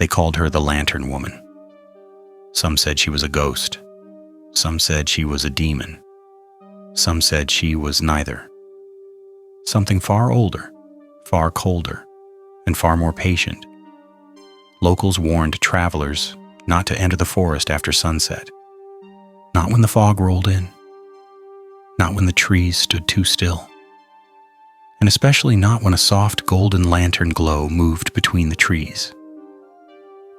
They called her the Lantern Woman. Some said she was a ghost. Some said she was a demon. Some said she was neither. Something far older, far colder, and far more patient. Locals warned travelers not to enter the forest after sunset. Not when the fog rolled in. Not when the trees stood too still. And especially not when a soft golden lantern glow moved between the trees.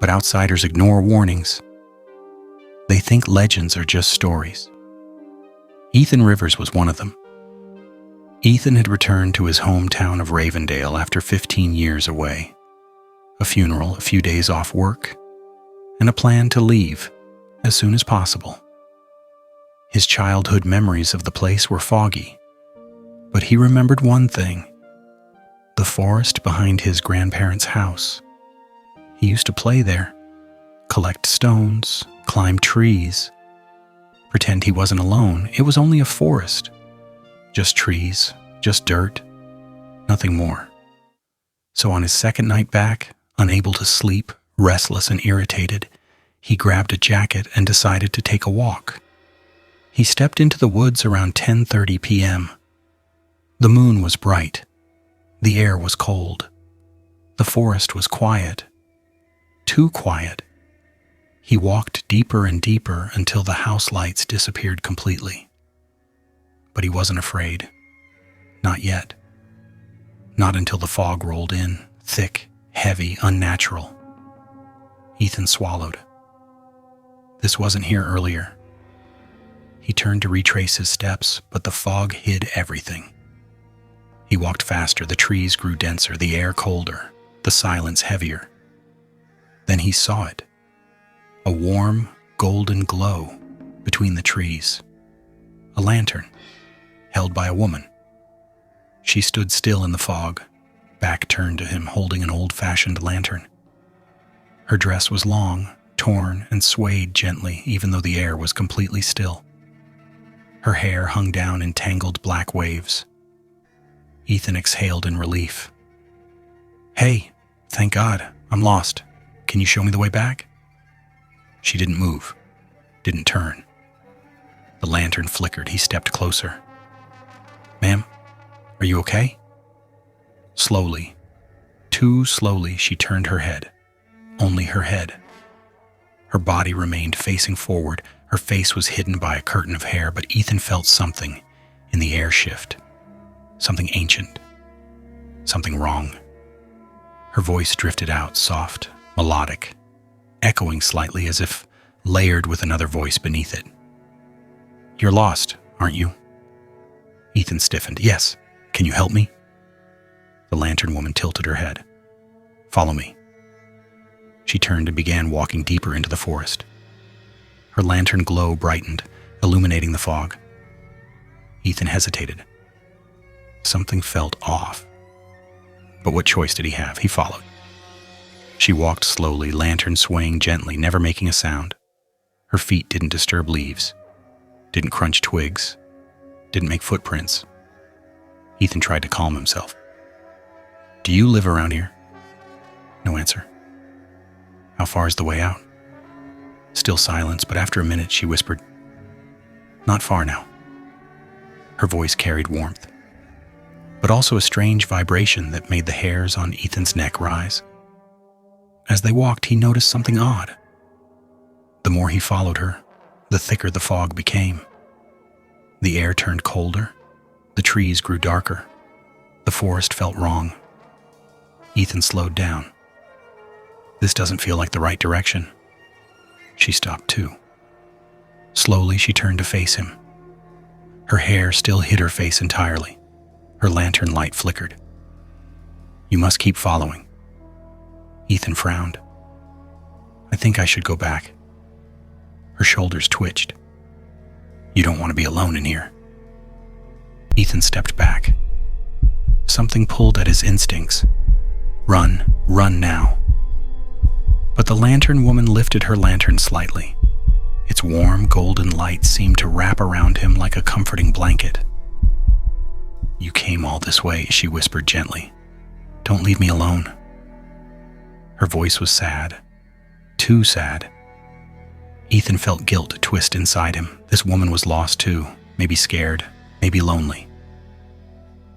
But outsiders ignore warnings. They think legends are just stories. Ethan Rivers was one of them. Ethan had returned to his hometown of Ravendale after 15 years away. A funeral, a few days off work, and a plan to leave as soon as possible. His childhood memories of the place were foggy, but he remembered one thing: the forest behind his grandparents' house. He used to play there, collect stones, climb trees, pretend he wasn't alone. It was only a forest. Just trees, just dirt, nothing more. So on his second night back, unable to sleep, restless and irritated, he grabbed a jacket and decided to take a walk. He stepped into the woods around 10:30 p.m. The moon was bright. The air was cold. The forest was quiet. Too quiet. He walked deeper and deeper until the house lights disappeared completely. But he wasn't afraid. Not yet. Not until the fog rolled in, thick, heavy, unnatural. Ethan swallowed. This wasn't here earlier. He turned to retrace his steps, but the fog hid everything. He walked faster, the trees grew denser, the air colder, the silence heavier. Then he saw it. A warm, golden glow between the trees. A lantern, held by a woman. She stood still in the fog, back turned to him, holding an old-fashioned lantern. Her dress was long, torn, and swayed gently, even though the air was completely still. Her hair hung down in tangled black waves. Ethan exhaled in relief. "Hey, thank God, I'm lost. Can you show me the way back?" She didn't move, didn't turn. The lantern flickered. He stepped closer. "Ma'am, are you okay?" Slowly, too slowly, she turned her head. Only her head. Her body remained facing forward. Her face was hidden by a curtain of hair, but Ethan felt something in the air shift. Something ancient. Something wrong. Her voice drifted out, soft, melodic, echoing slightly as if layered with another voice beneath it. "You're lost, aren't you?" Ethan stiffened. "Yes. Can you help me?" The lantern woman tilted her head. "Follow me." She turned and began walking deeper into the forest. Her lantern glow brightened, illuminating the fog. Ethan hesitated. Something felt off. But what choice did he have? He followed. She walked slowly, lantern swaying gently, never making a sound. Her feet didn't disturb leaves, didn't crunch twigs, didn't make footprints. Ethan tried to calm himself. "Do you live around here?" No answer. "How far is the way out?" Still silence, but after a minute she whispered, "Not far now." Her voice carried warmth, but also a strange vibration that made the hairs on Ethan's neck rise. As they walked, he noticed something odd. The more he followed her, the thicker the fog became. The air turned colder. The trees grew darker. The forest felt wrong. Ethan slowed down. "This doesn't feel like the right direction." She stopped too. Slowly, she turned to face him. Her hair still hid her face entirely. Her lantern light flickered. "You must keep following." Ethan frowned. "I think I should go back." Her shoulders twitched. "You don't want to be alone in here." Ethan stepped back. Something pulled at his instincts. Run, run now. But the lantern woman lifted her lantern slightly. Its warm, golden light seemed to wrap around him like a comforting blanket. "You came all this way," she whispered gently. "Don't leave me alone." Her voice was sad, too sad. Ethan felt guilt twist inside him. This woman was lost too, maybe scared, maybe lonely.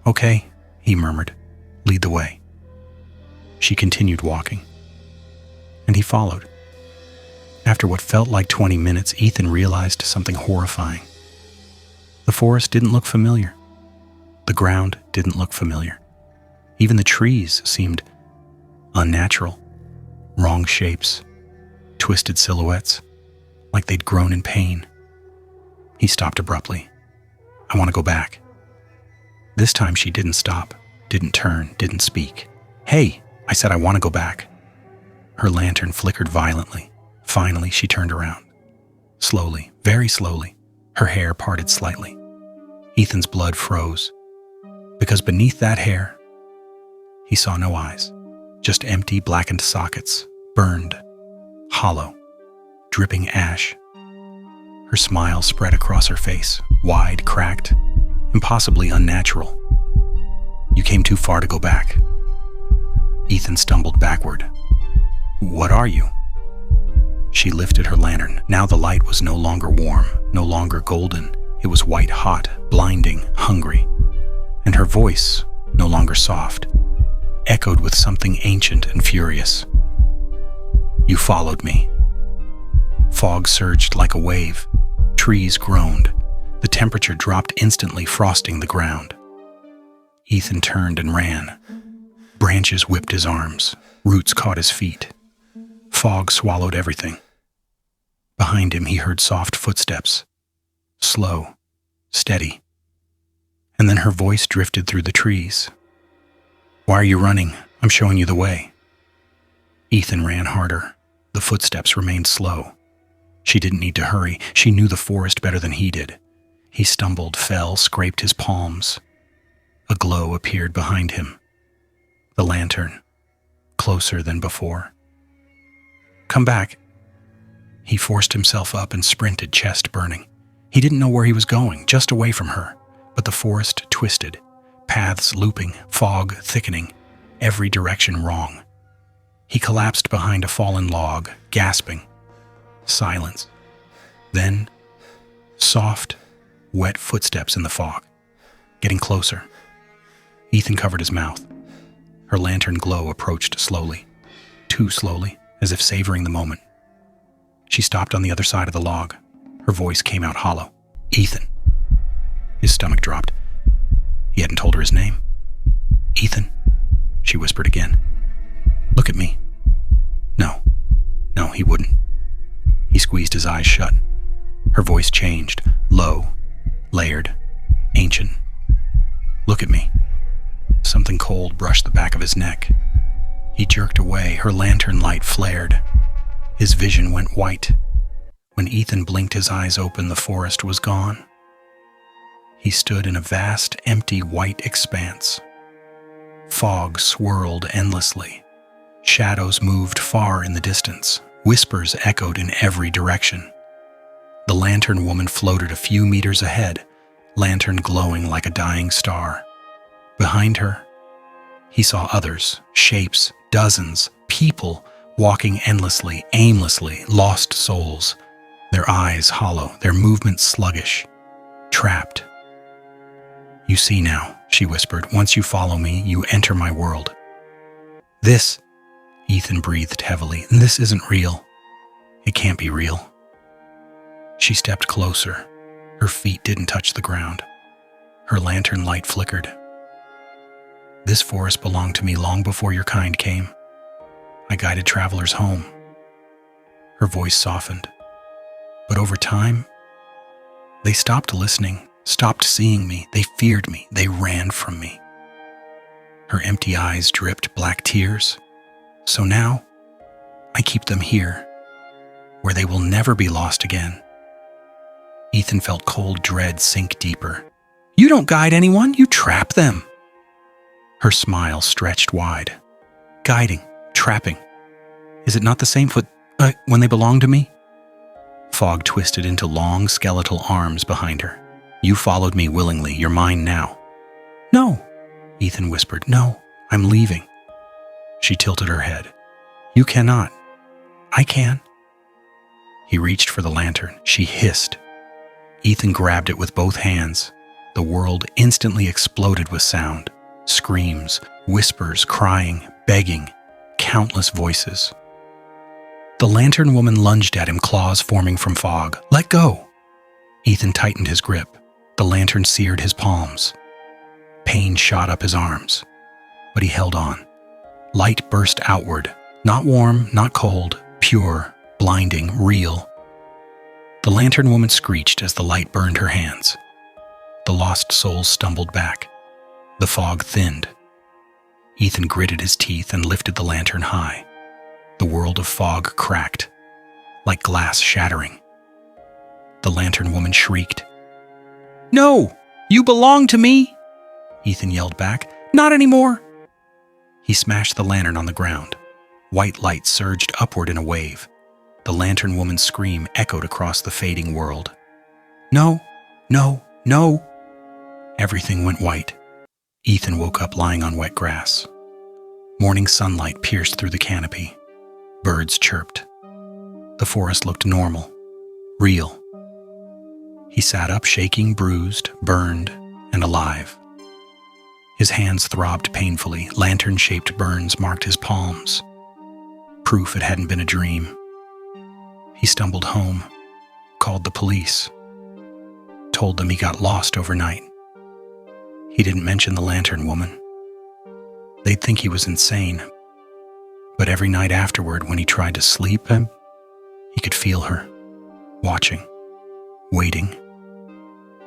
"Okay," he murmured. "Lead the way." She continued walking, and he followed. After what felt like 20 minutes, Ethan realized something horrifying. The forest didn't look familiar. The ground didn't look familiar. Even the trees seemed unnatural. Wrong shapes, twisted silhouettes, like they'd grown in pain. He stopped abruptly. "I want to go back." This time she didn't stop, didn't turn, didn't speak. "Hey," I said, "I want to go back." Her lantern flickered violently. Finally, she turned around. Slowly, very slowly, her hair parted slightly. Ethan's blood froze, because beneath that hair, he saw no eyes, just empty, blackened sockets, burned, hollow, dripping ash. Her smile spread across her face, wide, cracked, impossibly unnatural. "You came too far to go back." Ethan stumbled backward. "What are you?" She lifted her lantern. Now the light was no longer warm, no longer golden. It was white hot, blinding, hungry. And her voice, no longer soft, echoed with something ancient and furious. "You followed me." Fog surged like a wave. Trees groaned. The temperature dropped instantly, frosting the ground. Ethan turned and ran. Branches whipped his arms. Roots caught his feet. Fog swallowed everything. Behind him, he heard soft footsteps. Slow, steady. And then her voice drifted through the trees. "Why are you running? I'm showing you the way." Ethan ran harder. The footsteps remained slow. She didn't need to hurry. She knew the forest better than he did. He stumbled, fell, scraped his palms. A glow appeared behind him. The lantern, closer than before. "Come back." He forced himself up and sprinted, chest burning. He didn't know where he was going, just away from her. But the forest twisted, paths looping, fog thickening, every direction wrong. He collapsed behind a fallen log, gasping. Silence. Then, soft, wet footsteps in the fog, getting closer. Ethan covered his mouth. Her lantern glow approached slowly, too slowly, as if savoring the moment. She stopped on the other side of the log. Her voice came out hollow. "Ethan." His stomach dropped. He hadn't told her his name. "Ethan," she whispered again. "Look at me." No, he wouldn't. He squeezed his eyes shut. Her voice changed, low, layered, ancient. "Look at me." Something cold brushed the back of his neck. He jerked away. Her lantern light flared. His vision went white. When Ethan blinked his eyes open, the forest was gone. He stood in a vast, empty, white expanse. Fog swirled endlessly. Shadows moved far in the distance. Whispers echoed in every direction. The lantern woman floated a few meters ahead, lantern glowing like a dying star. Behind her, he saw others, shapes, dozens, people walking endlessly, aimlessly, lost souls, their eyes hollow, their movements sluggish, trapped. "You see now," she whispered. "Once you follow me, you enter my world." "This," Ethan breathed heavily, "this isn't real. It can't be real." She stepped closer. Her feet didn't touch the ground. Her lantern light flickered. "This forest belonged to me long before your kind came. I guided travelers home." Her voice softened. "But over time, they stopped listening, stopped seeing me. They feared me. They ran from me." Her empty eyes dripped black tears. "So now, I keep them here, where they will never be lost again." Ethan felt cold dread sink deeper. "You don't guide anyone, you trap them." Her smile stretched wide. "Guiding, trapping. Is it not the same when they belong to me?" Fog twisted into long skeletal arms behind her. "You followed me willingly. You're mine now." "No," Ethan whispered. "No, I'm leaving." She tilted her head. "You cannot. I can." He reached for the lantern. She hissed. Ethan grabbed it with both hands. The world instantly exploded with sound. Screams, whispers, crying, begging, countless voices. The lantern woman lunged at him, claws forming from fog. "Let go!" Ethan tightened his grip. The lantern seared his palms. Pain shot up his arms, but he held on. Light burst outward, not warm, not cold, pure, blinding, real. The lantern woman screeched as the light burned her hands. The lost souls stumbled back. The fog thinned. Ethan gritted his teeth and lifted the lantern high. The world of fog cracked, like glass shattering. The lantern woman shrieked. "No! You belong to me!" Ethan yelled back. "Not anymore!" He smashed the lantern on the ground. White light surged upward in a wave. The lantern woman's scream echoed across the fading world. "No! No! No!" Everything went white. Ethan woke up lying on wet grass. Morning sunlight pierced through the canopy. Birds chirped. The forest looked normal, real. He sat up, shaking, bruised, burned, and alive. His hands throbbed painfully. Lantern-shaped burns marked his palms. Proof it hadn't been a dream. He stumbled home, called the police, told them he got lost overnight. He didn't mention the lantern woman. They'd think he was insane. But every night afterward, when he tried to sleep, he could feel her, watching, waiting,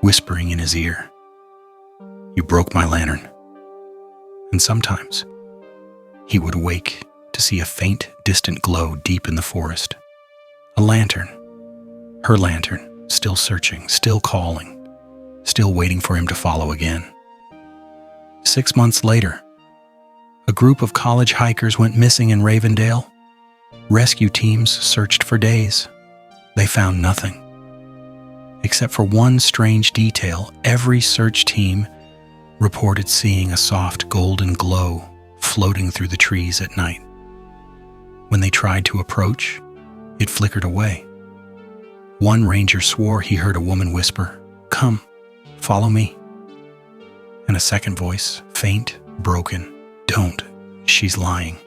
whispering in his ear, "You broke my lantern." And sometimes he would wake to see a faint, distant glow deep in the forest. A lantern, her lantern, still searching, still calling, still waiting for him to follow again. 6 months later, a group of college hikers went missing in Ravendale. Rescue teams searched for days. They found nothing. Except for one strange detail, every search team reported seeing a soft golden glow floating through the trees at night. When they tried to approach, it flickered away. One ranger swore he heard a woman whisper, "Come, follow me." And a second voice, faint, broken, "Don't, she's lying."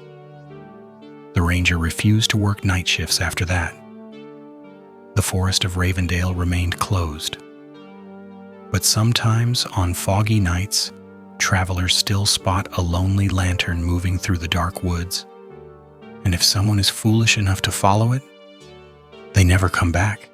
The ranger refused to work night shifts after that. The forest of Ravendale remained closed. But sometimes, on foggy nights, travelers still spot a lonely lantern moving through the dark woods. And if someone is foolish enough to follow it, they never come back.